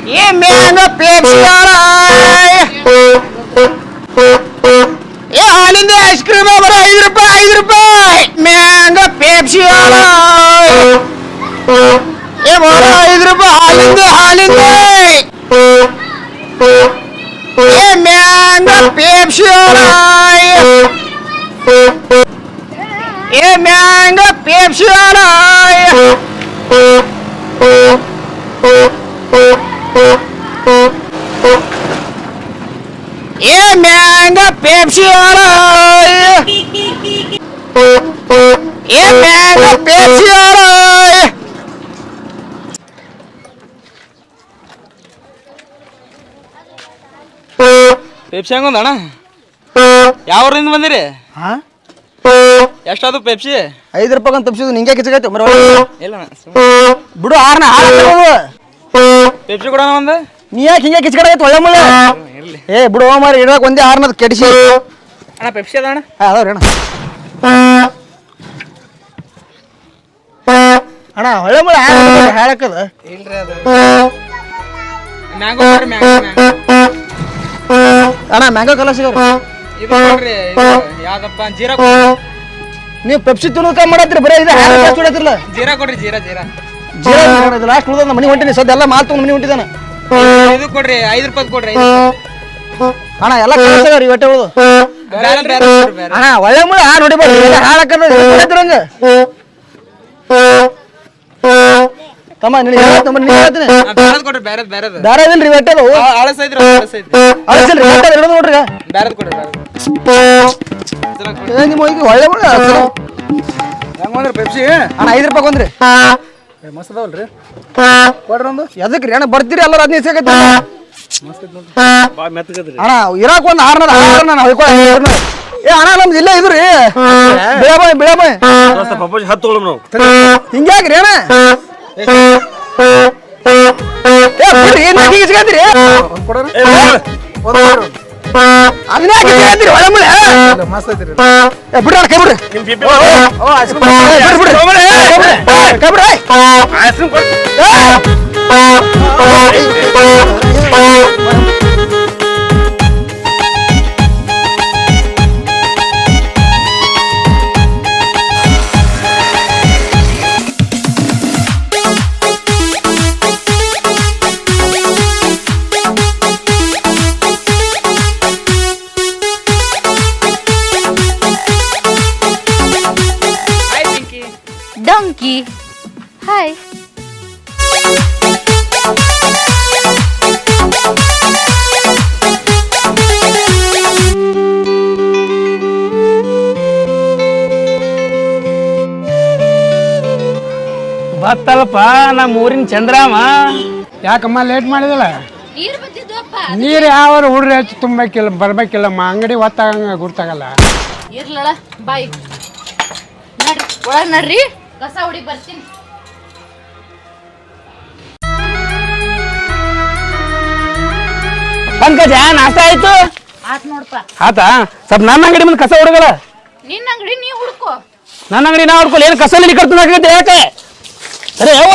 ಏ ಮ್ಯಾಂಗ ಪೇಪ್ಸಿ ಏ ಹಾಲಿಂದ ಐಸ್ ಕ್ರೀಮ್ ಬರ 5 ರೂಪಾಯಿ ಮ್ಯಾಂಗ ಪೇಪ್ಸಿ ಏ ಬರ 5 ರೂಪಾಯಿ ಹಾಲಿಂದ ಏ ಮ್ಯಾಂಗ ಪೇಪ್ಸಿ ಏ ಮ್ಯಾಂಗ ಪೇಪ್ಸಿ ಏ ಮ್ಯಾಂಗ ಪೇಪ್ಸಿ ಏ ಮ್ಯಾಂಗ ಪೇಪ್ಸಿ ಪೆಪ್ಸಿ ಹಂಗೊಂದ ಅಣ್ಣ ಯಾವ ಊರಿಂದ ಬಂದಿರಿ ಎಷ್ಟಾದ್ರು ಪೆಪ್ಸಿ 5 ರೂಪಾಯಿ ಅಂತ ತಪ್ಪಿಸಿದ್ರು ನಿಂಗೆ ಕಿಚ್ಚಗೈತೆ ಮರ ಇಲ್ಲ ಬಿಡು ಆರ್ನ ಪೆಪ್ಸಿ ಕೊಡೋಣ ಒಂದು ನೀ ಯಾಕೆ ಹಿಂಗೆ ಕಿಚ್ಚಗೈತೆ ಒಳ್ಳೆ ಮುಳ್ಳೆ ಇರ್ಲಿ ಏ ಬಿಡು ಮಾರಿ ಇಡಕ್ ಒಂದೇ ಆರ್ನದ್ ಕೆಡಿಸಿ ಅಣ್ಣ ಪೆಪ್ಸಿ ಅದ ಅಣ್ಣ ಅದಾವ್ರಿ ಅಣ್ಣ ಅಣ್ಣ ಒಳ್ಳೆ ಮುಳ್ಳೆ ಹೇಳಕ್ಕದ ಇಲ್ರಿ ಅದು ಮ್ಯಾಂಗೋ ಕೊಡ್ರಿ ಮ್ಯಾಂಗೋ ಅಣ್ಣ ಮ್ಯಾಂಗೋ ಕಲರ್ ಸಿಗೋರು ಇದು ಕೊಡ್ರಿ ಯಾವ್ದಪ್ಪ ಜೀರಾ ನೀವು ಪೆಪ್ಸಿ ತಿನ್ನೋದು ಕಮ್ಮಿ ಮಾಡತ್ರಿ ಬರೀ ಇದು ಹೊಡತಿರಲ್ಲ ಜೀರಾ ಕೊಡ್ರಿ ಜೀರಾ ಜೀರಾ ಜೀರಾ ಲಾಸ್ಟ್ ಉಳ್ದ ಮನೆ ಹೊಂಟಿನಿ ಸದ್ಯ ಎಲ್ಲ ಮಾಲ್ ತಗೊಂಡು ಮನೆ ಹೊಂಟಿದ್ದಾನ ಇದು ಕೊಡ್ರಿ 5 ರೂಪಾಯಿ ಕೊಡ್ರಿ ಅಣ್ಣ ಎಲ್ಲ ಕಲರ್ಸಾಗ್ರಿ ಇವಟ್ಟೆ ಉಳ್ದು ಅಣ್ಣ ಒಳ್ಳೆ ಮುಳ್ಳ ನೋಡಿ ಬರ್ರಿ ಹಾಳಕ್ಕಂಗ ತಮ್ಮ ನಿನಗೆ ಹೇಳ್ತೀನಿ ಬ್ಯಾರದ್ ಕೊಡ್ರಿ ಬ್ಯಾರದ್ ಬ್ಯಾರದ್ ಬೇರೆ ಇದಿಲ್ರಿ ಇವಟ್ಟೆದು ಅಳಸೈದ್ರಿ ಅಳಿಸಿಲ್ರಿ ಹಿಡಿದು ನೋಡ್ರಿ ಬ್ಯಾರದ್ ಕೊಡ್ರಿ ನಿಮ್ಮ ಒಳ್ಳೆ ಮುಳ್ಳ ಹೆಂಗ್ ಪೆಪ್ಸಿ ಅಣ್ಣ 5 ರೂಪಾಯಿ ಒಂದ್ರಿ ಮಸ್ತ್ ಅದಾವಲ್ರಿ ಕೊಡ್ರಿ ಒಂದು ಎದಕ್ರಿ ಅಣ್ಣ ಬರ್ತೀರಿ ಎಲ್ಲರೂ 15 ಸಿಗತ್ತೆ ಭಾಳ ಮೆತ್ತಗದ್ರಿ ಅಣ್ಣ ಇರಾಕ್ ಒಂದು ಆರ್ನದ ನಾನು ಹೊಯ್ಕೊಳ್ಳ ಏ ಅಣ್ಣ ನಮ್ದು ಇಲ್ಲೇ ಇದ್ರಿ ಬಿಳಬಾಯ್ ಪಪ್ಪಾಜಿ 10 ತೊಗೊಳಮ್ ನಾವು ಹಿಂಗ್ಯಾಕ್ರಿ ಅಣ್ಣ ಏ ಬಿಡ್ರಿ ಏನ್ ಸಿಗತ್ರಿ ಅದನ್ನ ಯಾಕೆ ಒಳ್ಳೆ ಮುಳ್ಳೆ ಮಸ್ತ್ ಐತ್ರಿ ಏ ಬಿಡ್ರಿ ಅಣ್ಣ ಕೈ ಬಿಡ್ರಿ ಕೈ ಬಿಡ್ರಿ Donkey. Hi. ಬತ್ತಲ್ಪ ನಮ್ಮ ಊರಿನ ಚಂದ್ರಾಮ ಯಾಕಮ್ಮ ಲೇಟ್ ಮಾಡಿದಲ್ಲ ನೀರು ಬತ್ತಿದ್ವಪ್ಪ ನೀರು ಯಾವ ಹುಡ್ರಿ ಹೆಚ್ಚು ತುಂಬಬೇಕಿಲ್ಲ ಬರ್ಬೇಕಿಲ್ಲಮ್ಮ ಅಂಗಡಿ ಹೊತ್ತಾಗಂಗ ಗುರ್ತಾಗಲ್ಲ ಇರ್ಲಳ ಬಾಯ್ ನಡ್ರಿ ಒಳಗ್ ನಡ್ರಿ ಕಸ ಹುಡಿ ಬರ್ತೀನಿ ಪಂಕಜ ನಾಷ್ಟ ಆಯ್ತು ಆತ್ ನೋಡ್ಪ ಆತಾ ಸ್ವಲ್ಪ ನನ್ನ ಅಂಗಡಿ ಮುಂದೆ ಕಸ ಹುಡುಗಲ್ಲ ನಿನ್ನ ಅಂಗಡಿ ನೀ ಹುಡ್ಕೋ ನನ್ನ ಅಂಗಡಿ ನಾ ಹುಡ್ಕೊಲ್ಲ ಏನು ಕಸ ಕರ್ತದೆ ಯಾಕೆ ಸರಿ ಯಾವ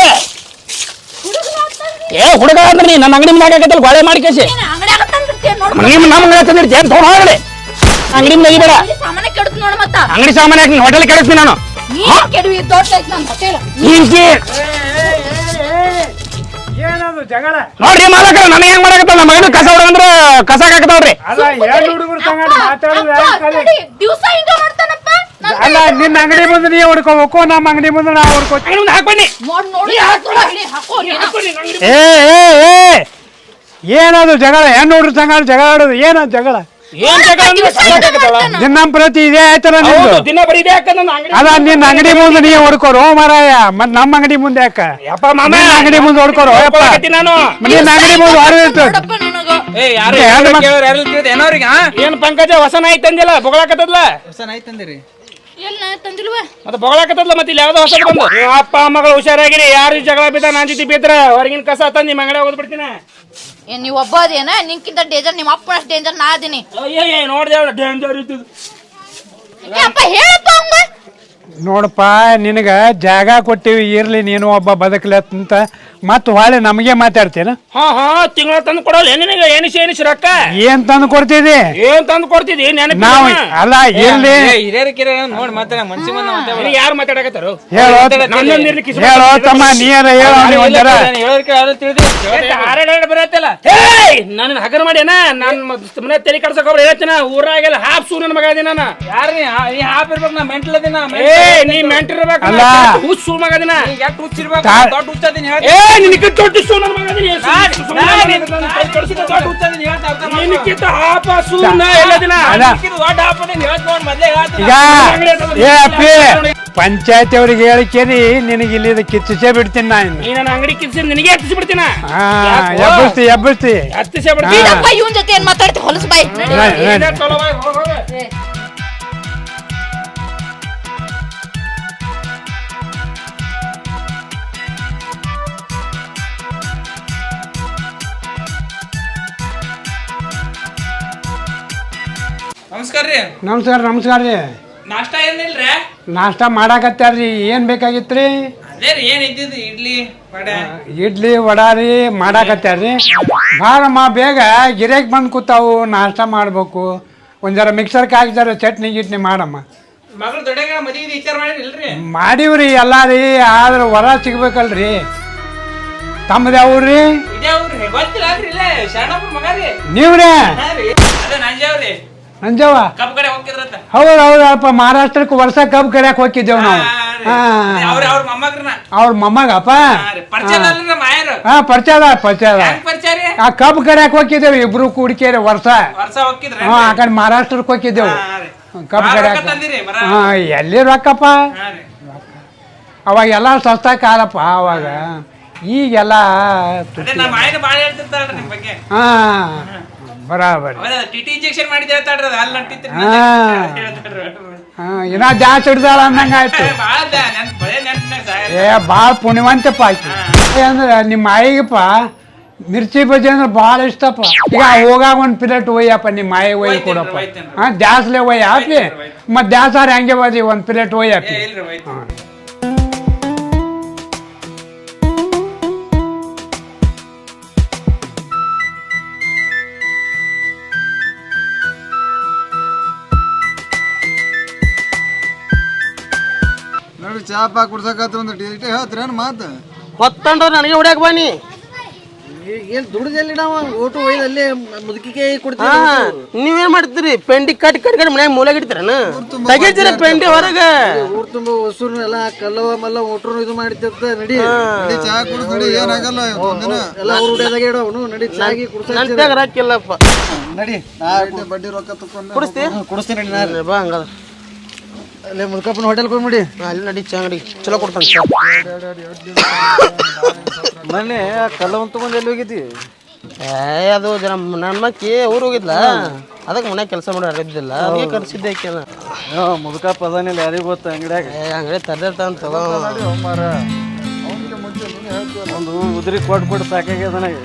ಏ ಹುಡುಗ ಅಂದ್ರೆ ನೀ ನನ್ನ ಅಂಗಡಿ ಮುಂದೆ ಹಾಕತ್ತಲ್ಲ ಗೋಳೆ ಮಾಡಿ ಕೇಸಿ ಅಂಗಡಿಯಾಗ ತಂದಿರ್ತೀಯ ನೋಡ್ ನಮ್ಮ ಅಂಗಡಿ ತಂದಿರ್ತಿ ಏನು ತೊಗೊಂಡು ಹೋಗಲಿ ಅಂಗಡಿ ಮುಂದೆ ತೆಗಿಬೇಡ ಸಾಮಾನ ಕೆಡುತ್ತ ನೋಡ ಮತ್ತ ಅಂಗಡಿ ಸಾಮಾನು ಹಾಕಿ ಹೋಟೆಲ್ ಕೆಡಿಸ್ತೀನಿ ನಾನು ನೀ ಕೆಡವಿ ದೊಡ್ಡ ಐತ್ ನನ್ನ ಹೋಟೆಲ್ ಹಿಂಗೆ ಏನದು ಜಗಳ ನೋಡ್ರಿ ಮಾಲಕ ನನಗೆ ಹೆಂಗ್ ಮಾಡಕತ್ತ ನಮ್ಮ ಮಗನ ಕಸ ಹೊಡಗಂದ್ರ ಕಸ ಹಾಕತ್ತವ್ರಿ ಅಲ್ಲ ಎರಡು ಹುಡುಗರು ತಗೊಂಡು ಮಾತಾಡೋದು ದಿವಸ ಹಿಂಗ ಮಾಡ್ತಾನಪ್ಪ ಅಲ್ಲ ನಿನ್ನ ಅಂಗಡಿ ಮುಂದೆ ನೀ ಹುಡ್ಕೋಬೇಕು ನಮ್ಮ ಅಂಗಡಿ ಮುಂದೆ ನಾವು ಹುಡ್ಕೋತೀವಿ ಹಾಕ್ಬನ್ನಿ ನೋಡಿ ಹಾಕೋ ಏ ಏ ಏ ಏನದು ಜಗಳ ಹೆಣ್ಣು ಹುಡುಗರು ತಗೊಂಡು ಜಗಳ ಆಡೋದು ಏನದು ಜಗಳ ಏನ್ ನಿನ್ನ ಪ್ರತಿ ಇದೇ ಆಯ್ತಲ್ಲ ನಿಮ್ದು ದಿನ ಬರೀ ಇದೆ ಯಾಕ ನನ್ನ ಅಂಗಡಿ ಅಲ್ಲ ನಿನ್ನ ಅಂಗಡಿ ಮುಂದೆ ನೀ ಹೊಡ್ಕೋರು ಮಾರಾಯ ಮತ್ ನಮ್ಮ ಅಂಗಡಿ ಮುಂದೆ ಯಾಕ ಯಪ್ಪ ಮಾಮ ನಿನ್ನ ಅಂಗಡಿ ಮುಂದೆ ಹೊಡ್ಕೋರು ನಾನು ನಿನ್ನ ಅಂಗಡಿ ಮುಂದೆ ಹೊಡೆದಿತ್ತು ಏ ಯಾರು ಕೇಳೋರು ಯಾರು ಕೇಳಿದೆ ಏನೋ ಅವ್ರಿಗೆ ಏನ್ ಪಂಕಜ ಹೊಸ ನಾಯಿ ತಂದಿಲ್ಲ ಬೊಗಳಾಕತ್ತದ್ಲ ಹೊಸ ನಾಯಿ ತಂದಿರಿ ಎಲ್ಲ ತಂದಿಲ್ವ ಮತ್ತೆ ಬೊಗಳಾಕತ್ತದ್ಲ ಮತ್ತೆ ಇಲ್ಲಿ ಯಾವ್ದೋ ಹೊಸ ಬಂದು ಅಪ್ಪ ಮಗಳು ಹುಷಾರಾಗಿರಿ ಯಾರು ಜಗಳ ಬಿದ್ದ ನಾನ್ ಜೊತೆ ಬಿದ್ರ ಹೊರಗಿನ ಕಸ ತಂದು ನಿಮ್ಮ ಅಂಗಡಿ ಹೋಗ್ಬಿಡ್ತೀನಿ ಏನ್ ನೀವ್ ಒಬ್ಬ ಅದೇನ ನಿನ್ಕಿಂತ ಡೇಂಜರ್ ನಿಮ್ಮ ಅಪ್ಪನ ಅಷ್ಟು ಡೇಂಜರ್ ನಾ ಅದೀನಿ ಅಯ್ಯ ನೋಡ್ದೆ ಡೇಂಜರ್ ಇತ್ತು ಅಪ್ಪ ಹೇಳಪ್ಪ ಅವಂಗ ನೋಡಪ್ಪ ನಿನಗ ಜಾಗ ಕೊಟ್ಟಿವಿ ಇರ್ಲಿ ನೀನು ಒಬ್ಬ ಬದುಕಲಿ ಅಂತ ಮತ್ ಹೊಳೆ ನಮಗೆ ಮಾತಾಡ್ತೇನ ಹಾ ತಿಂಗಳ ತಂದು ಕೊಡಲ್ಲ ನಿನಗೆ ಎನಿಸಿ ರೊಕ್ಕ ಏನ್ ತಂದು ಕೊಡ್ತಿದಿ ಏನ್ ತಂದು ಕೊಡ್ತಿದ್ದಿ ನಾವ್ ಅಲ್ಲ ಇರ್ಲಿ ನೋಡಿ ಮಾತಾಡ ಮನ್ಸಿ ಬಂದ ಯಾರು ಮಾತಾಡಕತ್ತಾರು ಹೇಳೋ ತಮ್ಮ ನೀರ ಹೇಳೋ ನೀವ್ ಒಂದರ ಬರತ್ತಲ್ಲ ನನ್ನ ಹಗರ್ ಮಾಡ್ಯಾನ ನಾನ್ ಮನೆ ತಲೆ ಕಡ್ಸಕ್ ಒಬ್ರು ಹೇಳ್ತೀನ ಊರಾಗೆಲ್ಲ ಹಾಫ್ ಸೂ ನನ್ನ ಮಗ ಅದಿನ ನಾನು ಯಾರು ನೀ ಹಾಪ್ ಇರ್ಬೇಕು ನಾ ಮೆಂಟಲ್ ಅದಿನ ನೀ ಮೆಂಟ್ ಇರ್ಬೇಕು ಅಲ್ಲ. ಹುಚ್ಚ ಸೂ ಮಗ ಅದಿನ ಯಾಕೆ ಹುಚ್ಚಿರ್ಬೇಕು ಕಾ- ದೊಡ್ಡ ಹುಚ್ಚದಿನ ನಿನಗೆ ದೊಡ್ಡ ಸೂ ನನ್ನ ಮಗ ಅದಿನ ದೊಡ್ಡ ಹುಚ್ಚದಿನ ಹೇಳ್ತಾ ನಿನಕ್ಕಿಂತ ಹಾಪ ಸೂನ ಎಲ್ಲದಿನ ಅಲ್ಲ. ದೊಡ್ಡ ಹಾಪ್ ನೀನ್ ಹೇಳ್ತ ನೋಡ್ ಮೊದ್ಲೇ ಹೇಳ್ತೀನಿ ಈಗ ಏ ಅಪ್ಪಿ ಪಂಚಾಯತಿ ಅವ್ರಿಗೆ ಹೇಳಿಕೇರಿ ನಿನಗೆ ಇಲ್ಲಿ ಕಿಚ್ಚಿಸೇ ಬಿಡ್ತೀನಿ ನಾ ಇನ್ನು. ನೀ ನನ್ನ ಅಂಗಡಿ ಕಿತ್ಸಿ ನಿನಗೆ ಹತ್ತಿಸಿ ಬಿಡ್ತೀನ ಹಾ ಎಬ್ಬಸ್ತಿ ಹತ್ತಿಸಿ ಬಿಡ್ತೀನಿ ಇದಪ್ಪ ಇವನ್ ಜೊತೆ ಏನ್ ಮಾತಾಡ್ತಿ ಹೊಲಸು ಬಾಯ್ ನಡಿ. ಏ, ನಮಸ್ಕಾರ ರೀ ನಮಸ್ಕಾರ ರೀ ನಾಷ್ಟಾ ಏನಿಲ್ರಿ ನಾಷ್ಟ ಮಾಡಾಕತ್ಯಾರ್ರಿ ಏನ್ ಬೇಕಾಗಿತ್ರಿ ಅದೇ ರೀ ಏನ್ ಇದ್ದಿದ್ದು ಇಡ್ಲಿ ವಡೆ ಇಡ್ಲಿ ವಡಾ ರೀ ಮಾಡಾಕತ್ಯಾರ್ರಿ ಬಾರಮ್ಮ ಬೇಗ ಗಿರಾಕಿ ಬಂದು ಕೂತಾವು ನಾಷ್ಟ ಮಾಡ್ಬೇಕು ಒಂದ್ ಜರ ಮಿಕ್ಸರ್ಗೆ ಹಾಕಿದಾರ ಚಟ್ನಿ ಗಿಟ್ನಿ ಮಾಡಮ್ಮ ಮಗಳು ದೊಡ್ಡಗ ಮದುವೆ ವಿಚಾರ ಮಾಡಿರಿಲ್ರಿ ಮಾಡೀವ್ರಿ ಎಲ್ಲ ರೀ ಆದ್ರೆ ವರ ಸಿಗ್ಬೇಕಲ್ರಿ ತಮ್ಮದು ಯಾವ್ರಿ ಇದೇ ಅವ್ರಿ ಗೊತ್ತಿಲ್ಲ ಅಲ್ರಿ ಇಲ್ಲೇ ಶರಣಪ್ಪನ ಮಗ ರೀ ನೀವ್ರೇ ಹಾ ರೀ ಅದೇ ನಂಜಾವ್ರಿ ನಂಜವ್ವ ಕಬ್ಬು ಕಡೆ ಹೋಗಿದ್ರಂತ ಹೌದಪ್ಪ ಮಹಾರಾಷ್ಟ್ರಕ್ಕೆ ವರ್ಷ ಕಬ್ಬು ಕಡ್ಯಾಕ್ ಹೋಗಿದ್ದೇವ್ ನಾವು ಅವ್ರ ಮೊಮ್ಮಗ್ರನ ಅವ್ರ ಮೊಮ್ಮಗಪ್ಪ ಪರಿಚಯ ಅಲ್ರಿ ಮಾಯರು ಹಾ ಪರಿಚಯ ಅದ ಹೆಂಗ್ ಪರಿಚಯ ರೀ ಆ ಕಬ್ಬು ಕಡ್ಯಾಕ್ ಹೋಗಿದ್ದೇವ್ ಇಬ್ರು ಕೂಡಿಕೇರಿ ವರ್ಷ ವರ್ಷ ಹೋಗಿದ್ರಿ ಹಾ ಆ ಕಡೆ ಮಹಾರಾಷ್ಟ್ರಕ್ಕೆ ಹೋಗಿದ್ದೇವು ಕಬ್ಬು ಕಡ್ಯಾಕ ತಂದಿರಿ ಬರ ಹಾ ಎಲ್ಲಿ ರೊಕ್ಕಪ್ಪ ಹಾ ರೀ ಅವಾಗೆಲ್ಲ ಸಸ್ತಾ ಕಾಲಪ್ಪ ಅವಾಗ ಈಗೆಲ್ಲ ಅದೇ ನಮ್ಮ ಮಾಯನ ಬಾಳ ಹೇಳ್ತಿರ್ತಾಳ್ರಿ ನಿಮ್ ಬಗ್ಗೆ ಹಾ ಬರಾಬರಿ ಅವರ ಟಿಟಿ ಇಂಜೆಕ್ಷನ್ ಮಾಡಿದ್ರೆ ಹೇಳ್ತಾಳ್ರಿ ಅದು ಅಲ್ಲಿ ಅಂಟಿತ್ರಿ ಹಾ ಇನ್ನ ಜಾಸ್ತಿ ಹಿಡ್ದಾಳ ಅಂದಂಗ ಆಯ್ತು ಬಾಳ ನೆನ್ಪ್ ಬರೇ ನೆನ್ಪಿನಾಗ ಸಾಯಲ್ಲ. ಏ ಭಾಳ ಪುಣ್ಯವಂತಪ್ಪ ಆಯ್ತು ಅಂದ್ರೆ ನಿಮ್ಮ ಆಯಿಗಪ್ಪ ಮಿರ್ಚಿ ಬಜ್ಜಿ ಅಂದ್ರೆ ಭಾಳ ಇಷ್ಟಪ್ಪ ಈಗ ಹೋಗಾಗ ಒಂದು ಪ್ಲೇಟ್ ಒಯ್ಯಪ್ಪ ನಿಮ್ಮ ಆಯಿ ಒಯ್ಯಿ ಕೊಡಪ್ಪ ಹಾ ದ್ಯಾಸ್ಲೆ ಒಯ್ಯ ಹಾಕಿ ಮತ್ತೆ ದ್ಯಾಸಾರ ಹೆಂಗೆ ಬದಿ ಒಂದು ಪ್ಲೇಟ್ ಒಯ್ಯಪ್ಪಿ ಏ, ಇಲ್ರಿ ಹೋಯ್ತು. ನೋಡಿ ಚಾಪ ಕುಡ್ಸಕತ್ತ ಒಂದು ಟೀಟೆ ಹೇಳ್ತೀರೇನು ಮಾತು ಹೊತ್ತಂಡ್ರ ನನಗೆ ಹೊಡ್ಯಾಕ ಬನ್ನಿ ಏನ್ ದುಡ್ದಲ್ಲಿ ನಾವು ಓಟು ಒಯ್ದು ಅಲ್ಲೇ ಮುದುಕಿಗೆ ಕೊಡ್ತೀವಿ ನೀವೇನ್ ಮಾಡ್ತೀರಿ ಪೆಂಡಿ ಕಟ್ ಮನ್ಯಾಗ ಮೂಲೆಗೆ ಇಡ್ತೀರನ ತೆಗಿತೀರ ಪೆಂಡಿ ಹೊರಗ ಊರ್ ತುಂಬಾ ಹೊಸೂರು ಎಲ್ಲ ಕಲ್ಲವ ಮಲ್ಲ ಓಟ್ರು ಇದು ಮಾಡ್ತಿರ್ತ ನಡಿ ನಡಿ ಚಾ ಕುಡಿಸ್ ನಡಿ ಏನಾಗಲ್ಲ ಒಂದಿನ ಎಲ್ಲ ಅವ್ರ ಹುಡಿಯಾದಾಗ ಇಡೋ ಅವನು ನಡಿ ಚಾಗಿ ನನ್ ಟ್ಯಾಗ ರಾಕಿಲ್ಲಪ್ಪ ನಡಿ ಬಡ್ಡಿ ರೊಕ್ಕ ತಕೊಂಡು ಕುಡಿಸ್ತಿ ಕುಡಿಸ್ತೀನಿ ನಡಿ ನಾ ಬಾ ಹಂಗಾದ ಅಲ್ಲೇ ಮುಲ್ಕಪ್ಪನ ಹೋಟೆಲ್ ಹೋಗಿ ನೋಡಿ ಅಲ್ಲಿ ನಡಿ ಚಾ ಅಂಗಡಿ ಚಲೋ ಕೊಡ್ತಾನೆ ಮೊನ್ನೆ ಕಲ್ಲವನ್ ತಗೊಂಡ್ ಎಲ್ಲಿ ಹೋಗಿದ್ದಿ ಅದು ಜನ ನನ್ನ ಮಕ್ಕಿ ಊರು ಹೋಗಿದ್ಲ ಅದಕ್ಕೆ ಮನ್ಯಾಗ ಕೆಲಸ ಮಾಡಿ ಅರಿದ್ದಿಲ್ಲ ಅದಕ್ಕೆ ಕರ್ಸಿದ್ದೆ ಆಕೆನ ಮುದುಕಪ್ಪ ಅದಾನಿಲ್ಲ ಯಾರಿಗೂ ಗೊತ್ತ ಅಂಗಡಿಯಾಗ ಅಂಗಡಿ ತರ್ದಿರ್ತಾನ ತಗೋ ಒಂದು ಉದ್ರಿ ಕೊಟ್ಟು ಸಾಕಾಗ್ಯದ ನನಗೆ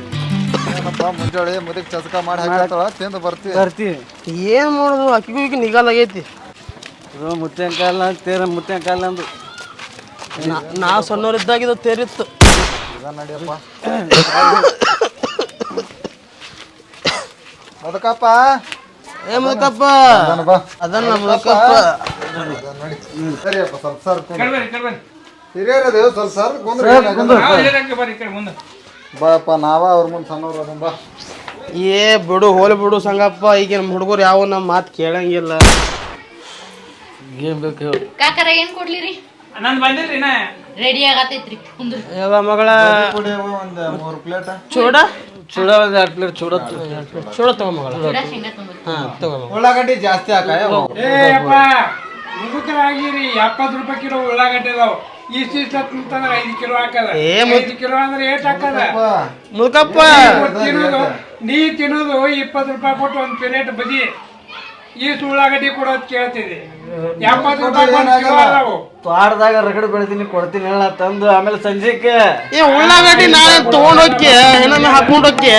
ಮುಂಜಾನೆ ಮುದಕ್ ಚಸ್ಕ ಮಾಡಿ ಹಾಕಿರ್ತಾಳ ತಿಂದು ಬರ್ತೀವಿ ಬರ್ತಿ ಏನ್ ಮಾಡೋದು ಅಕ್ಕಿಗೂ ಈಗ ನಿಗಾಲಾಗೈತಿ ಇದು ಮುತ್ತೇನ್ ಕಾಲ ತೇರ ಮುತ್ತೇನ್ ಕಾಲ ಅಂದು ನಾ ಸಣ್ಣವ್ರಿದ್ದಾಗಿದ್ದು ತೇರಿತ್ತು ನಡಿಯಪ್ಪ ಮುದಕಪ್ಪ ಏ ಮುದುಕಪ್ಪ ಬಾ ಅದನ್ನ ಮುದುಕಪ್ಪ ನೋಡಿ ಸರಿಯಪ್ಪ ಸ್ವಲ್ಪ ಸರ್ ಕರ್ಬರ್ರಿ, ಕರ್ಬರ್ರಿ. ಹಿರಿಯರದು ಸ್ವಲ್ಪ ಸರ್ ಕುಂದ್ರೆ ನಾವು ಇಲ್ಲೇ ಬರ್ರಿ ಈ ಕಡೆ ಮುಂದೆ ಬಾಪ್ಪ ನಾವ ಅವ್ರ ಮುಂದೆ ಸಣ್ಣವ್ರು ಅದನ್ ಬಾ ಏ ಬಿಡು ಹೋಲಿ ಬಿಡು ಸಂಗಪ್ಪ ಈಗ ನಮ್ಮ ಹುಡುಗರು ಯಾವ ನಮ್ಮ ಮಾತು ಕೇಳಂಗಿಲ್ಲ ಏನ್ ಬೇಕು ಹೇಳು ಕಾಕರ ಏನ್ ಕೊಡ್ಲಿರಿ ನಂದು ಬಂದಿಲ್ರಿ ನಾ ರೆಡಿ ಆಗತೈತ್ರಿ ಕುಂದ್ರಿ ಯಾವ ಮಗಳ ಕುಡಿಯವ ಒಂದು 3 ಪ್ಲೇಟ್ ಚೂಡ ಚೂಡ ಒಂದು 2 ಪ್ಲೇಟ್ ಚೂಡ ಚೂಡ ತಗೋ ಮಗಳ ಚೂಡ ಶೇಂಗಾ ತುಂಬ ಹಾ ತಗೋ ಮಗಳ ಉಳ್ಳಾಗಡ್ಡಿ ಜಾಸ್ತಿ ಹಾಕ ಏ ಅಪ್ಪ ಮುದುಕರಾಗಿರಿ 70 ರೂಪಾಯಿ ಕಿಲೋ ಉಳ್ಳಾಗಡ್ಡಿ ಅದಾವ ಇಷ್ಟಿಷ್ಟ ಅಂತಂದ್ರೆ 5 ಕಿಲೋ ಹಾಕದ ಏ 5 ಕಿಲೋ ಅಂದ್ರೆ ಏಟ್ ಹಾಕದ ಮುದುಕಪ್ಪ ತಿನ್ನೋದು ನೀ ತಿನ್ನೋದು 20 ರೂಪಾಯಿ ಕೊಟ್ಟು ಒಂದು ಪ್ಲೇಟ್ ಬಜಿ ಈ ಉಳ್ಳಾಗಡ್ಡಿ ಕೊಡೋದು ಕೇಳ್ತಿದೆ 70 ರೂಪಾಯಿ ಒಂದು ಕಿಲೋ ಅದಾವು ತೋಟದಾಗ ರಗಡ್ ಬೆಳಿತೀನಿ ಕೊಡ್ತೀನಿ ಹೇಳ ತಂದು ಆಮೇಲೆ ಸಂಜೆಕ್ಕೆ ಏ ಉಳ್ಳಾಗಡ್ಡಿ ನಾಳೆ ತಗೊಂಡ್ ಹೋಗಿ ಏನನ್ನ ಹಾಕೊಂಡ್ ಹೋಗಿ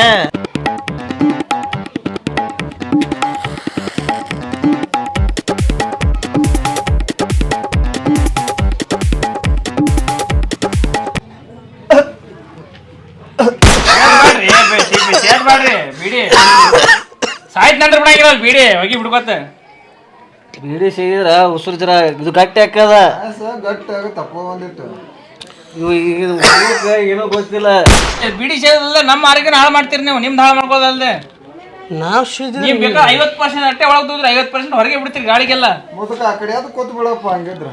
ಬಿಡ್ಬೇಡ್ರಿ ಬಿಡಿ ಸಾಯ್ತ ನಂತರ ಬಿಡಂಗಿರಲ್ಲ ಬಿಡಿ ಹೋಗಿ ಬಿಡ್ಕೊತ ಬೀಡಿ ಸಿಗಿದ್ರ ಉಸಿರು ಜರ ಇದು ಗಟ್ಟಿ ಹಾಕದ ಗಟ್ಟಿ ತಪ್ಪ ಒಂದಿಟ್ಟು ಇವು ಈಗ ಏನೋ ಗೊತ್ತಿಲ್ಲ. ಬಿಡಿ ಸೇದಲ್ದೆ ನಮ್ಮ ಆರೋಗ್ಯನ ಹಾಳು ಮಾಡ್ತೀರಿ ನೀವು ನಿಮ್ದು ಹಾಳು ಮಾಡ್ಕೋದಲ್ದೆ ನಾವು ನೀವು ಬೇಕಾ 50% ಅಷ್ಟೇ ಒಳಗೆ ಹೋದ್ರೆ 50% ಹೊರಗೆ ಬಿಡ್ತೀರಿ ಗಾಳಿಗೆಲ್ಲ ಮುದಕ ಆ ಕಡೆ ಅದು ಕೂತ್ ಬಿಡಪ್ಪ ಹಂಗಿದ್ರ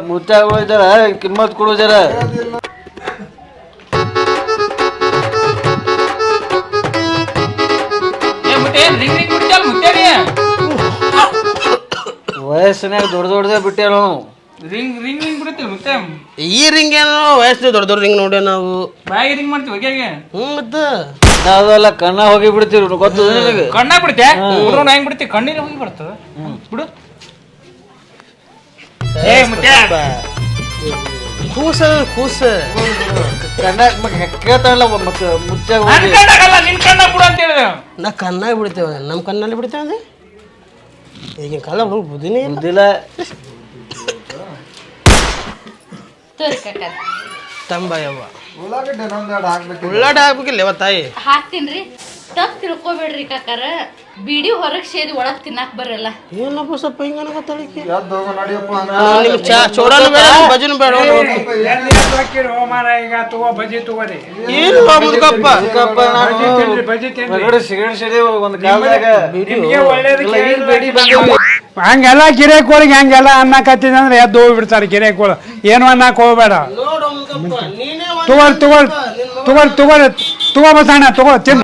ಮುಚ್ಚಾಗ ಜರ ಕಿಮ್ಮತ್ ಕೊಡು ಜರ. ರಿಂಗ್ ರಿಂಗ್ ಬಿಡ್ತಲ್ಲ ಮುತ್ತೇರಿ ವಯಸ್ಸಿನಾಗ ದೊಡ್ಡದೇ ಬಿಟ್ಟೇವ ನಾವು. ರಿಂಗ್ ರಿಂಗ್ ರಿಂಗ್ ಬಿಡುತ್ತಿಲ್ಲ ಮುತ್ತೆ ಈ ರಿಂಗ್ ಏನೋ ವಯಸ್ಸು ದೊಡ್ಡ ರಿಂಗ್ ನೋಡಿ ನಾವು ಬಾಯಿಗೆ ರಿಂಗ್ ಮಾಡ್ತೀವಿ ಹೊಗೆಗೆ ಮತ್ತೆ ನಾವೆಲ್ಲ ಕಣ್ಣ ಹೋಗಿ ಬಿಡ್ತೀವಿ ಗೊತ್ತದ ನಿನಗೆ. ಕಣ್ಣಾಗ ಬಿಡುತ್ತೆ ಹುಡುಗರು ಹೆಂಗ್ ಬಿಡ್ತೀವಿ ಕಣ್ಣಿಗೆ ಹೋಗಿ ಬರ್ತದ ಬಿಡು ಏ ಮುತ್ತೆ ಕೂಸ ಕಣ್ಣ ಕೇಳ್ತಾರಲ್ಲ ಮತ್ತೆ ಮುಚ್ಚಾಗ ನನ್ ಹೋಗಿ ಕಣ್ಣಾಗಲ್ಲ ನಿನ್ ಕಣ್ಣಾಗ ಬಿಡು ಅಂತ ಹೇಳಿದೆ ನಾ ಕಣ್ಣಾಗಿ ಬಿಡ್ತೇವೆ ನಮ್ಮ ಕಣ್ಣಲ್ಲಿ ಬಿಡ್ತೇವೆ ಅಂದ್ರೆ ಈಗಿನ ಕಾಲ ಹುಡುಗ ಬುದ್ಧಿನೇ ಇಲ್ಲ. ಬುದ್ಧಿಲ್ಲ. ತೋರಿ ಕಾಕ ತಂಬಯವ್ವ ಉಳ್ಳಾಗಡ್ಡೆ ಇನ್ನೊಂದೆರಡು ಹಾಕ್ಬೇಕು ಉಳ್ಳಾಡ ಹಾಕ್ಬೇಕಿಲ್ಲ ತಾಯಿ. ಹಾಕ್ತೀನ್ರಿ ತಪ್ಪು ತಿಳ್ಕೊಬೇಡ್ರಿ ಕಾಕಾರ ಬಿಡಿ ಹೊರಗೆ ಸೇದಿ ಒಳಗ್ ತಿನ್ನಾಕ್ ಬರಲ್ಲ. ಏನಪ್ಪ ಸ್ವಲ್ಪ ಹಿಂಗನ ಗೊತ್ತಾಳಿಕೆ ಎದ್ದು ಹೋಗೋ ನಡಿಯಪ್ಪ ನಿಮ್ ಚೋಡನು ಬೇಡ ಭಜನು ಬೇಡ. ಈಗ ತಗೋ ಬಜಿ ತಗೋರಿ ಏನು ಮುದುಕಪ್ಪ ಬಜಿ ಹೊರಗಡೆ ಸಿಗರೇಟ್ ಸೇದಿ ಒಂದು ಕಾಲದಾಗ ಹಂಗೆಲ್ಲ ಗಿರೇಕೋಳಿಗೆ ಹಂಗೆಲ್ಲ ಅನ್ನಕತ್ತಿದಂದ್ರೆ ಎದ್ದು ಹೋಗ್ಬಿಡ್ತಾರೆ ಗಿರೇಕೋಳು ಏನು ಅನ್ನಕ್ ಹೋಗ್ಬೇಡ. ನೋಡು ಮುದುಕಪ್ಪ ನೀನೇ ತಗೋ ಬಸಣ್ಣ ತಗೋ ತಿನ್.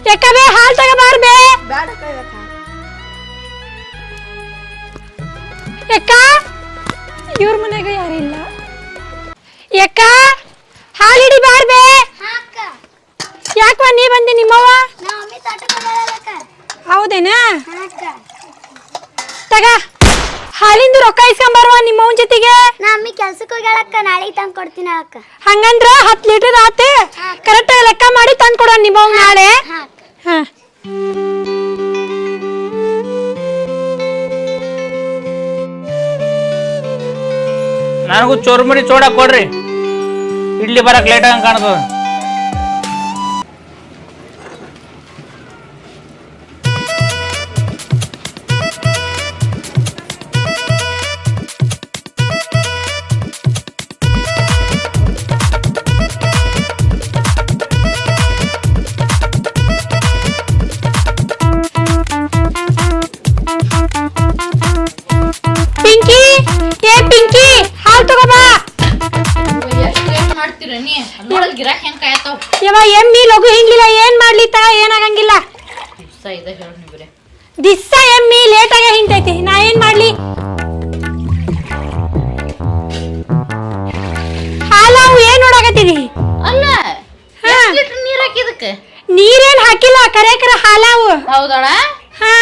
ಯಾಕಬೇ ಹಾಲು ತಗೋಬಾರ್ಬೇ ಯಾಕ ಇವ್ರ ಮನೆಗೆ ಯಾರಿಲ್ಲ ಯಾಕ ಹಾಲು ಹಿಡಿ ಬಾರ್ಬೇ. ಯಾಕವ ನೀ ಬಂದಿ ನಿಮ್ಮವ್ವ ಹೌದೇನಾ ತಗ ಹಾಲಿಂದು ರೊಕ್ಕ ಇಸ್ಕೊಂಬರ್ವ ನಿಮ್ಮವನ್ ಜೊತೆಗೆ. ನಮ್ಮಿ ಕೆಲ್ಸಕ್ಕೆ ಹೋಗ್ಯಾಳಕ್ಕ ನಾಳೆಗೆ ತಂದು ಕೊಡ್ತೀನಿ ಅಕ್ಕ. ಹಂಗಂದ್ರ 10 ಲೀಟರ್ ಆತೆ ಕರೆಕ್ಟ್ ಲೆಕ್ಕ ಮಾಡಿ ತಂದು ಕೊಡ ನಿಮ್ಮವ್ ನಾಳೆ. ಹಾ ನನಗೂ ಚೋರ್ಮುರಿ ಚೋಡ ಕೊಡ್ರಿ ಇಡ್ಲಿ ಬರಕ್ ಲೇಟ್ ಆಗಂಗ್ ಕಾಣ್ತದ. ಪಿಂಕಿ ಏ ಪಿಂಕಿ ಹಾಲು ತಗೋಬಾ. ಎಷ್ಟು ಲೇಟ್ ಮಾಡ್ತೀರ ನೀ ನೋಡಲ್ ಗಿರಾಕ್ ಹೆಂಗ್ ಕಾಯತಾವ್ ಯವ್ವ ಎಮ್ಮಿ ಲಘು ಹಿಂಗಿಲ್ಲ ಏನ್ ಮಾಡ್ಲಿ ತಾ ಏನಾಗಂಗಿಲ್ಲ. ದಿವಸ ಇದ ಹೇಳ ನೀವು ಬರೇ ದಿಸ್ಸ ಎಮ್ಮಿ ಲೇಟ್ ಆಗಿ ಹಿಂತೈತಿ ನಾ ಏನ್ ಮಾಡ್ಲಿ. ಹಾಲಾವು ಏನ್ ನೋಡಾಕತ್ತೀರಿ. ಅಲ್ಲ ಲೀಟರ್ ನೀರ್ ಹಾಕಿದಕ್ಕೆ ನೀರೇನ್ ಹಾಕಿಲ್ಲ ಕರೆ ಹಾಲಾವು. ಹೌದಳ ಹಾ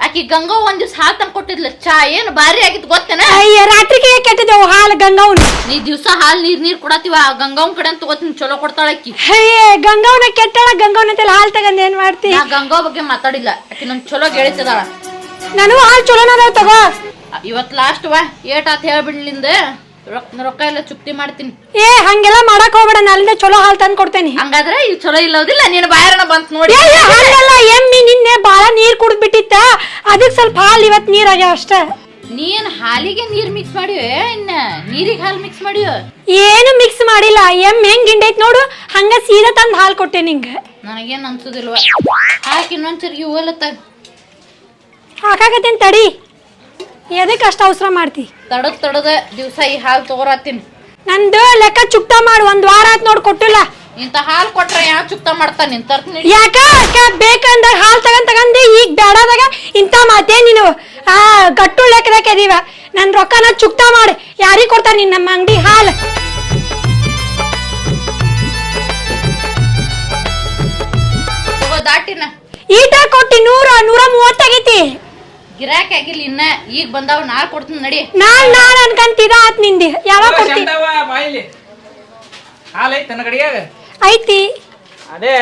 ಆಕಿ ಗಂಗಾ ಒಂದ್ ದಿವ್ಸ ಹಾಲ್ ತಂದ್ ಕೊಟ್ಟಿದ್ಲ ಚಾ ಏನ್ ಬಾರಿ ಆಗಿತ್ತು ಗೊತ್ತೇನ. ಅಯ್ಯ ರಾತ್ರಿಗೆ ಕೆಟ್ಟಿದ್ದೆವು ಹಾಲು ಗಂಗಾವ್ನ. ನೀ ದಿವ್ಸ ಹಾಲ್ ನೀರ್ ಕೊಡತಿವ ಗಂಗಾವನ್ ಕಡೆ ಅಂತ ತಗೋತೀನಿ ಚಲೋ ಕೊಡ್ತಾಳ ಆಕಿ. ಅಯ್ಯ ಗಂಗಾವ್ನ ಕೆಟ್ಟಳ ಗಂಗಾವ್ನ ಹಾಲು ತಗಂದ್ ಏನ್ ಮಾಡ್ತಿ. ನಾ ಗಂಗಾ ಬಗ್ಗೆ ಮಾತಾಡಿಲ್ಲ ಆಕಿ ನಂಗೆ ಚಲೋ ಗೆಳಿತದಾಳ. ನನಗೂ ಹಾಲು ಚಲೋನ ತಗೋ. ಇವತ್ ಲಾಸ್ಟ್ ವಾ ಏಟ್ ಆತ್ ಹೇಳ್ಬಿಡ್ಲಿಂದ ರೊಕ್ಕ ಎಲ್ಲ ಚುಕ್ತಿ ಮಾಡ್ತೀನಿ. ಏ ಹಂಗೆಲ್ಲ ಮಾಡಕ್ ಹೋಗ್ಬೇಡ ನಾಳಿಂದ ಚಲೋ ಹಾಲು ತಂದ್ ಕೊಡ್ತೇನಿ. ಹಂಗಾದ್ರೆ ಈಗ ಚಲೋ ಇಲ್ಲೋದಿಲ್ಲ ನೀನ್ ಬಾಯಾರನ ಬಂತ್ ನೋಡಿ. ಹಂಗಲ್ಲ ಎಮ್ಮಿ ನಿನ್ನೆ ಬಾಳ ನೀರ್ ಕುಡ್ದ್ ಬಿಟ್ಟಿತ್ತ ಅದಕ್ ಸ್ವಲ್ಪ ಹಾಲು ಇವತ್ ನೀರ್ ಆಗ್ಯಾವ ಅಷ್ಟ. ನೀನ್ ಹಾಲಿಗೆ ನೀರ್ ಮಿಕ್ಸ್ ಮಾಡಿವೆ ಇನ್ನ ನೀರಿಗೆ ಹಾಲು ಮಿಕ್ಸ್ ಮಾಡಿವ. ಏನು ಮಿಕ್ಸ್ ಮಾಡಿಲ್ಲ ಎಮ್ಮಿ ಹೆಂಗ್ ಗಿಂಡೈತ್ ನೋಡು ಹಂಗ ಸೀದಾ ತಂದ್ ಹಾಲು ಕೊಟ್ಟೆ ನಿಂಗ. ನನಗೇನ್ ಅನ್ಸುದಿಲ್ವ ಹಾಕಿ ಇನ್ನೊಂದ್ಸರಿ ಇವಲ್ಲತ್ತ ಹಾಕಾಕತ್ತೇನ್ ತಡಿ ಎದಕ್ ಅಷ್ಟ ಅವಸರ ಮಾಡ್ತಿ. ತಡದ ದಿವ್ಸ ಈ ಹಾಲು ತಗೋರಾತೀನಿ. ನಂದು ಲೆಕ್ಕ ಚುಕ್ತ ಮಾಡು 1 ವಾರ ಆತ್ ನೋಡ್ ಕೊಟ್ಟಿಲ್ಲ. ಇಂತ ಹಾಲು ಕೊಟ್ರೆ ಯಾವ ಚುಕ್ತ ಮಾಡ್ತಾನ ನಿನ್ ತರ್ತೀನಿ. ಯಾಕ ಬೇಕಂದಾಗ ಹಾಲು ತಗಂದಿ ಈಗ ಬೇಡದಾಗ ಇಂತ ಮಾತೇ ನೀನು ಗಟ್ಟು ಲೆಕ್ಕದಕ್ಕೆ ಅದೀವ ನನ್ ರೊಕ್ಕನ ಚುಕ್ತಾ ಮಾಡಿ ಯಾರಿಗ್ ಕೊಡ್ತಾರ ನಿನ್ ನಮ್ಮ ಅಂಗಡಿ ಹಾಲು ದಾಟಿನ ಈಟ ಕೊಟ್ಟಿ 100-130 ಆಗೈತಿ ಗಿರಾಕಿ ಆಗಿಲ್ಲ ಇನ್ನ ಈಗ ಬಂದಾವ ನಾಳೆ ಕೊಡ್ತೀನಿ ನಡಿ ನಾನ್ ಅನ್ಕಂತಿದ ಆತ್ ನಿಂದಿ ಯಾವಾಗ ಕೊಡ್ತಿ ಬಾಯಿಲಿ ಹಾಲು ಐತಿ ನನ್ನ ಕಡೆಯಾಗ ಐತಿ ಅದೇ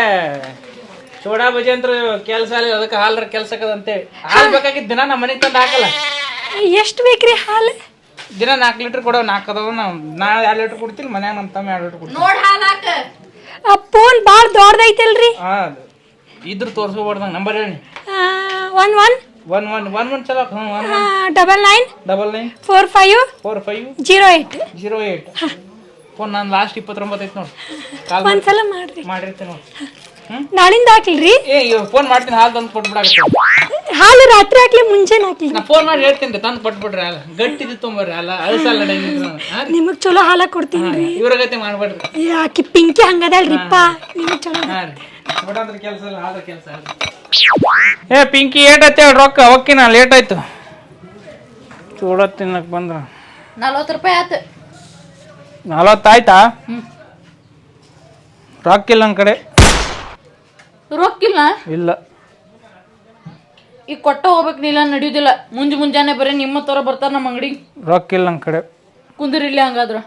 ಚೋಡಾ ಬಜಿ ಅಂತ ಕೆಲಸ ಅಲ್ಲ ಅದಕ್ಕೆ ಹಾಲ್ರ ಕೆಲ್ಸಕ್ಕದಂತೇಳಿ ಹಾಲು ಬೇಕಾಗಿದ್ದು ದಿನ ನಮ್ಮ ಮನೆಗೆ ತಂದು ಹಾಕಲ್ಲ ಎಷ್ಟ್ ಬೇಕ್ರಿ ಹಾಲು ದಿನ 4 ಲೀಟರ್ ಕೊಡೋ 4 ಅದಾವ ನಾ 2 ಲೀಟರ್ ಕೊಡ್ತೀನಿ ಮನ್ಯಾಗ ನಮ್ಮ ತಮ್ಮ 2 ಲೀಟರ್ ಕೊಡ್ತೀನಿ ನೋಡ್ ಹಾಲ್ ಹಾಕ ಫೋನ್ ಬಾಳ್ ದೊಡ್ಡದೈತಲ್ರಿ ಇದ್ರ ತೋರ್ಸ್ಕೋಬಾರ್ದಂಗ ನಂಬರ್ ಹೇಳಿ 11 ಚಲೋ 99 45 08 ಫೋನ್ ನಾನು ಲಾಸ್ಟ್ 29 ಐತಿ ನೋಡಿ ಒಂದ್ಸಲ ಮಾಡ್ರಿ ಮಾಡಿರ್ತೀನಿ ನೋಡಿ ನಾಳಿಂದ ಹಾಕ್ಲಿರಿ ಫೋನ್ ಮಾಡ್ತೀನಿ ಹಾಲು ತಂದು ಕೊಟ್ಬಿಡಾಗತ್ತೆ ಹಾಲು ರಾತ್ರಿ ಹಾಕ್ಲಿ ಮುಂಜಾನೆ ಹಾಕ್ಲಿ ನಾ ಫೋನ್ ಮಾಡಿ ಹೇಳ್ತೀನಿ ತಂದು ಕೊಟ್ಬಿಡ್ರಿ ಹಾಲು ಗಟ್ಟಿದ್ದು ತೊಂಬರ್ರಿ ಅಲ್ಲ ಅಳಸಲ್ಲ ನಿಮಗ್ ಚಲೋ ಹಾಲ ಕೊಡ್ತೀನಿ ಇವ್ರ ಗತಿ ಮಾಡ್ಬೇಡ್ರಿ ಆಕಿ ಪಿಂಕಿ ಹಂಗದಲ್ರಿಪ್ಪ ನಿಮಗ್ ಚಲೋ ನೋಡಂದ್ರ ಕೆಲಸ ಇಲ್ಲ ಆದ್ರ ಕೆಲಸ ಏ ಪಿಂಕಿ ಏಟೈತೆ ರೊಕ್ಕ ಓಕೆನಾ ಲೇಟ್ ಆಯ್ತು ಚೂಡ ತಿನ್ನಕ್ ಬಂದ್ರ 40 ರೂಪಾಯಿ ಆತು 40 ಆಯ್ತಾ ರೊಕ್ಕ ಇಲ್ಲ ನನ್ನ ಕಡೆ ರೊಕ್ಕಿಲ್ಲ ಇಲ್ಲ ಈಗ ಕೊಟ್ಟ ಹೋಗ್ಬೇಕು ನೀಲ್ಲ ನಡೆಯುದಿಲ್ಲ ಮುಂಜಾನೆ ಬರೀ ನಿಮ್ಮ ತರ ಬರ್ತಾರ ನಮ್ಮ ಅಂಗಡಿಗೆ ರೊಕ್ಕ ಇಲ್ಲ ನನ್ನ ಕಡೆ ಕುಂದಿರಿಲ್ಲ ಹಂಗಾದ್ರ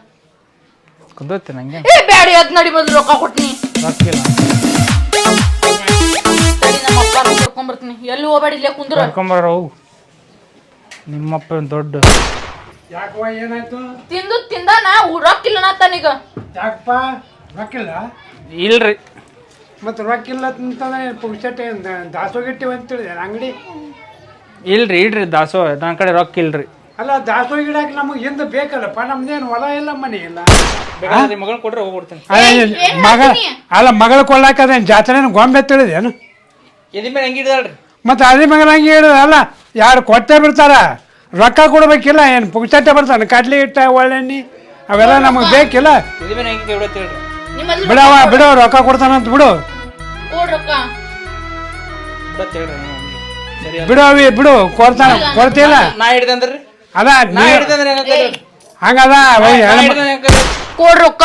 ಕುಂದೋತಿ ನಂಗೆ ಏ ಬ್ಯಾಡಿ ಅದ್ ನಡಿ ಬದಲು ರೊಕ್ಕ ಕೊಡ್ತೀನಿ ರೊಕ್ಕ ಇಲ್ಲ ನಮ್ಮ ಅಪ್ಪ ಕರ್ಕೊಂಡ್ ಬರ್ತೀನಿ ಎಲ್ಲಿ ಹೋಗ್ಬೇಡಿ ಇಲ್ಲೇ ಕುಂದ್ರ ಕರ್ಕೊಂಬರ ಹೋಗು ನಿಮ್ಮಪ್ಪ ದೊಡ್ಡ ಯಾಕವ್ವ ಏನಾಯ್ತು ತಿಂದಾನ ರೊಕ್ಕಿಲ್ಲ ನಾತನೀಗ ಯಾಕಪ್ಪ ರೊಕ್ಕಿಲ್ಲ ಇಲ್ರಿ ಮತ್ತೆ ರೊಕ್ಕಿಲ್ಲ ಅಂತಂದ್ರೆ ಪುಕ್ಸಟ್ಟೆ ದಾಸೋಗಿಟ್ಟಿವ ಅಂತೇಳಿದೆ ಅಂಗಡಿ ಇಲ್ರಿ ಇಡ್ರಿ ದಾಸೋ ನನ್ನ ಕಡೆ ರೊಕ್ಕ ಇಲ್ರಿ ಅಲ್ಲ ದಾಸೋಗಿ ಗಿಡಕ್ಕೆ ನಮಗೆ ಎಂದು ಬೇಕಲ್ಲಪ್ಪ ನಮ್ದೇನು ಹೊಲ ಇಲ್ಲ ಮನೆ ಇಲ್ಲ ಮಗಳನ್ನ ಕೊಟ್ರೆ ಹೋಗ್ಬಿಡ್ತೀನಿ ಅಲ್ಲ ಮಗಳು ಕೊಳ್ಳಾಕ ಅದೇನು ಜಾತ್ರೆನ ಗೊಂಬೆ ತಿಳಿದೇನು ಎದಿ ಮೇಲೆ ಹೆಂಗೆ ಹಿಡ್ದಾಳ್ರಿ ಮತ್ತೆ ಅದೇ ಮಗನ ಹಂಗೆ ಹೇಳುದು ಅಲ್ಲ ಯಾರು ಕೊಟ್ಟೆ ಬಿಡ್ತಾರ ರೊಕ್ಕ ಕೊಡ್ಬೇಕಿಲ್ಲ ಏನು ಪುಕ್ಸಟ್ಟೆ ಬರ್ತಾನೆ ಕಡ್ಲಿ ಇಟ್ಟ ಒಳ್ಳೆಣ್ಣಿ ಅವೆಲ್ಲ ನಮಗೆ ಬೇಕಿಲ್ಲ ಎದಿ ಮೇಲೆ ಹೆಂಗೆ ಹಿಡ್ದೈತೆ ಹೇಳ್ರಿ ಬಿಡವ ಬಿಡು ರೊಕ್ಕ ಕೊಡ್ತಾನಂತ ಬಿಡು ರೊಕ್ಕ ಸರಿ ಬಿಡು ಬಿಡು ಕೊಡ್ತಾನ ಕೊಡ್ತಿಲ್ಲ ನಾ ಹಿಡ್ದಂದ್ರಿ ಅದ ನಾ ಹಿಡ್ದಂದ್ರೆ ಹಂಗದ ಕೊಡ್ ರೊಕ್ಕ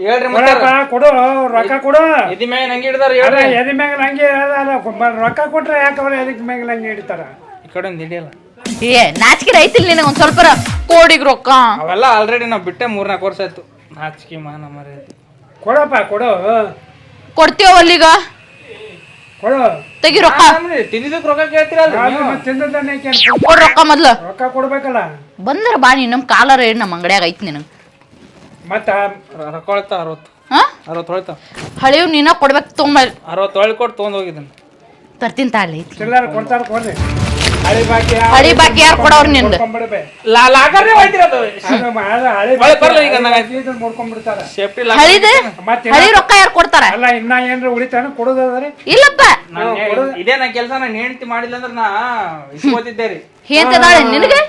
ಹೇಳ್ರಿ ಮತ್ತೆ ಕೊಡು ರೊಕ್ಕ ಕೊಡು ಎದಿ ಮ್ಯಾಗ ನಂಗೆ ಹಿಡ್ದಾರ ಹೇಳ್ರಿ ಎದಿ ಮ್ಯಾಗ ಹಂಗೆ ರೊಕ್ಕ ಕೊಟ್ರೆ ಯಾಕವ್ರ ಎದಕ್ ಮ್ಯಾಗ ಹಂಗೆ ಹಿಡಿತಾರ ಈ ಕಡೆ ಒಂದು ಹಿಡಿಯಲ್ಲ ಏ ನಾಚಿಕೆ ರೈತಿಲ್ ನಿನಗೆ ಒಂದ್ ಸ್ವಲ್ಪ ಕೋಡಿಗ್ ರೊಕ್ಕ ಅವೆಲ್ಲ ಆಲ್ರೆಡಿ ನಾವು ಬಿಟ್ಟೆ 3-4 ವರ್ಷ ಆಯ್ತು ನಾಚಿಕೆ ಮಾನ ಮರಿ ಕೊಡಪ್ಪ ಕೊಡು ಕೊಡ್ತೀವ ಅಲ್ಲಿಗ ಕೊಡು ತೆಗಿ ರೊಕ್ಕ ತಿಂದಿದ್ದಕ್ಕೆ ರೊಕ್ಕ ಕೇಳ್ತೀರಲ್ಲ ತಿಂದದ್ದಾನೆ ಕೊಡ್ ರೊಕ್ಕ ಮೊದ್ಲು ರೊಕ್ಕ ಕೊಡ್ಬೇಕಲ್ಲ ಬಂದ್ರ ಬಾ ನೀ ನಮ್ ಕಾಲರ್ ಏನ್ ನಮ್ಮ ಅಂಗಡ್ಯಾಗ ಐತಿ ನಿನಗ್ ಮತ್ತ ರೊಕ್ಕ ಹೊಳ್ತಾ 60 ಹೊಳ್ತಾ ಹಳಿವ್ ನೀನ ಕೊಡ್ಬೇಕು ತುಂಬ 60 ಹೊಳ್ಳಿ ಕೊಟ್ಟು ತೊಗೊಂಡ್ ಹೋಗಿದ್ದೀನಿ ತರ್ತೀನಿ ತಾಳಿ ಚಿಲ್ಲರ ಕೊಡ್ತಾರ ಕೊಡ್ರಿ ಹಳಿ ಬಾಕಿ ಯಾರು ಕೊಡವ್ರ ನಿಂದ ಲಾಕರ್ನೇ ಹೋಯ್ತಿರ ಅದು ನೋಡ್ಕೊಂಡ್ಬಿಡ್ತಾರ ಸೇಫ್ಟಿ ಹಳಿ ರೊಕ್ಕ ಯಾರು ಕೊಡ್ತಾರ ಅಲ್ಲ ಇನ್ನ ಏನ್ರ ಉಳಿತಾನ ಕೊಡೋದಾದ್ರೆ ಇಲ್ಲಪ್ಪ ಇದೇ ನಾ ಕೆಲಸ ನಾನು ಹೆಂಡತಿ ಮಾಡಿಲ್ಲ ಅಂದ್ರೆ ನಾ ಇಸ್ಕೋತಿದ್ದೆ ರೀ ಹೇಳ್ತದಾಳೆ ನಿನಗೆ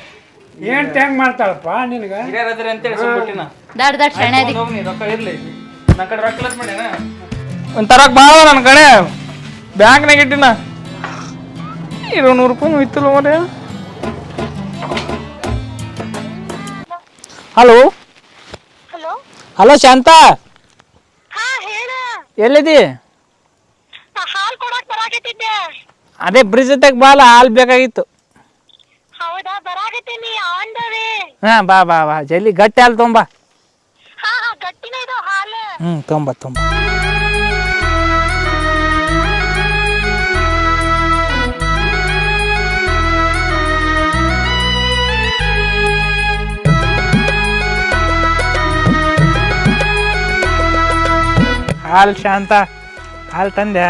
ಏನ್ ಟ್ಯಾಂಗ್ ಮಾಡ್ತಾಳಪ್ಪ ನಿನಗ ಹಿರಿಯರದ್ರಿ ಅಂತೇಳಿ ಸುಮ್ಬಿಟ್ಟಿನ ದಾಡ್ ಶೆಣದಿ ಹೋಗ್ನಿ ರೊಕ್ಕ ಇರ್ಲಿ ನನ್ನ ಕಡೆ ರೊಕ್ಕ ಲಸ್ ಮಾಡ್ಯಾನ ಒಂದು ತರಕ್ ಭಾಳ ನನ್ನ ಕಡೆ ಬ್ಯಾಂಕ್ನಾಗ ಇಟ್ಟಿನ 200 ರೂಪಾಯಿ ಇತ್ತಲ್ಲ ಮರೆ ಹಲೋ ಹಲೋ ಶಾಂತ ಎಲ್ಲಿದಿ ಅದೇ ಬ್ರಿಡ್ಜ್ ತಗ ಬಾಲ ಹಾಲು ಬೇಕಾಗಿತ್ತು ಹಾ ಬಾ ಬಾ ಬಾ ಜಲ್ದಿ ಗಟ್ಟಿ ಹಾಲು ತೊಂಬ ತೊಂಬ ಹಾಲು ಶಾಂತ ಹಾಲು ತಂದೆ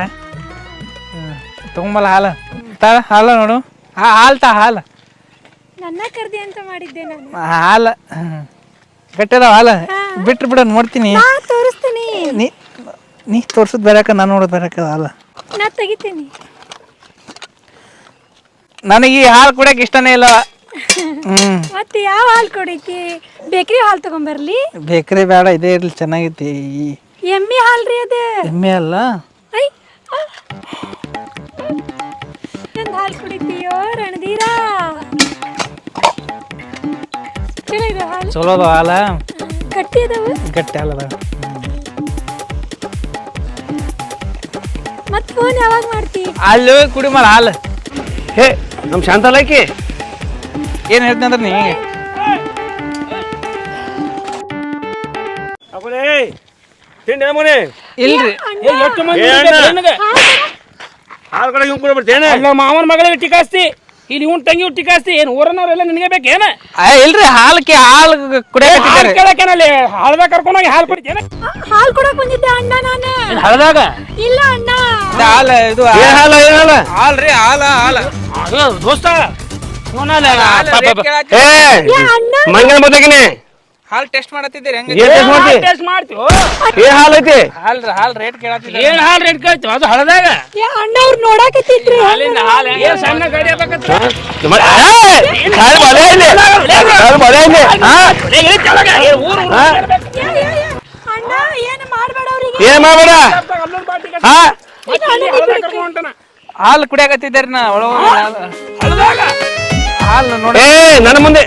ತಗೊಂಬಲ್ಲ ಹಾಲು ನೋಡು ಹಾಲು ನನ್ನ ಕರ್ದಿ ಅಂತ ಮಾಡಿದ್ದೆ ನಾನು ಹಾಲು ಗಟ್ಟಿದಾವ ಹಾಲು ಬಿಟ್ರು ಬಿಡ ನೋಡ್ತೀನಿ ತೋರಿಸ್ತೀನಿ ನೀ ತೋರ್ಸದ್ ಬರಕ ನಾನು ನೋಡೋದು ಬರಕ ಹಾಲು ನಾ ತೆಗಿತೀನಿ ನನಗೆ ಈ ಹಾಲು ಕುಡಿಯಕ್ಕೆ ಇಷ್ಟನೇ ಇಲ್ಲ ಮತ್ತೆ ಯಾವ ಹಾಲು ಕೊಡೈತಿ ಬೇಕ್ರಿ ಹಾಲು ತಗೊಂಬರ್ಲಿ ಬೇಕ್ರಿ ಬೇಡ ಇದೇ ಇರ್ಲಿ ಚೆನ್ನಾಗೈತಿ ಎಮ್ಮಿ ಹಾಲ್ರಿ ಅದೇ ಎಮ್ಮೆ ಅಲ್ಲ ನಂದು ಹಾಲು ಕುಡಿತೀಯೋ ರಣಧೀರಾ ಚಲೋ ಅದ ಹಾಲ ಗಟ್ಟಿ ಅದಾವ ಗಟ್ಟಿ ಹಾಲದ. ಮತ್ ಫೋನ್ ಯಾವಾಗ ಮಾಡ್ತಿ? ಅಲ್ಲಿ ಕುಡಿ ಮಾಡ ಹಾಲು. ಹೇ ನಮ್ ಶಾಂತಲಾಕಿ ಏನ್ ಹೇಳ್ತೀನಿ ಅಂದ್ರೆ ನೀ ತಿಂಡಿ ಮನೆ ಇಲ್ರಿ ಹಾಲು ಕಡೆ ಇವ್ ಕೂಡ ಬರ್ತೇನೆ. ಅಲ್ಲ ಮಾವನ ಮಗಳಿಗೆ ಟಿಕಾಸ್ತಿ, ಇಲ್ಲಿ ಇವ್ನ ತಂಗಿ ಟಿಕಾಸ್ತಿ. ಏನು ಊರನವರೆಲ್ಲ ನಿನಗೆ ಬೇಕೇನ? ಇಲ್ರಿ ಹಾಲು ಕುಡಿಯಕತ್ತಿದ್ದಾರೆ. ಕೇಳಕೇನಲ್ಲಿ ಹಾಲ್ದಾಗ ಕರ್ಕೊಂಡೋಗಿ ಹಾಲು ಕುಡಿತೇನೆ. ಹಾಲ್ ಕೊಡಕ್ ಬಂದಿದ್ದೆ ಅಣ್ಣ ನಾನು. ಹಾಲ್ದಾಗ ಇಲ್ಲ ಅಣ್ಣ. ಹಾಲು ಇದು ಹಾಲು ಏನಲ್ಲ ಹಾಲ್ರಿ ಹಾಲ ಹಾಲ ದೋಸ್ತ ಅಣ್ಣ ಮಂಗನ ಮದ್ದಗಿನಿ ಹಾಲು ಟೆಸ್ಟ್ ಮಾಡತ್ತಿದ್ದೀರಿ ಹೆಂಗ? ಟೆಸ್ಟ್ ಮಾಡ್ತೀವಿ. ಏನ್ ಹಾಲು ಐತಿ? ಹಾಲ್ ರೇಟ್ ಕೇಳತ್ತಿದ್ದೀರಿ. ಏನ್ ಹಾಲು ರೇಟ್ ಕೇಳ್ತೀವಿ? ಅದು ಹಳದಾಗ ಅಣ್ಣ ಅವ್ರು ನೋಡಾಕತ್ತಿದ್ರಿ. ಏನ್ ಸಣ್ಣ ಗಾಡಿ ಆಗ್ಬೇಕಂತ ಅಣ್ಣ ಏನು ಮಾಡ್ಬೇಡ ಅವ್ರಿಗೆ. ಏನ್ ಮಾಡ್ಬೇಡ. ಹಾಲು ಕುಡಿಯಾಕತ್ತಿದ್ದಾರಿ ನಾ ಒಳ ಹಾಲು ನೋಡಿ. ನನ್ನ ಮುಂದೆ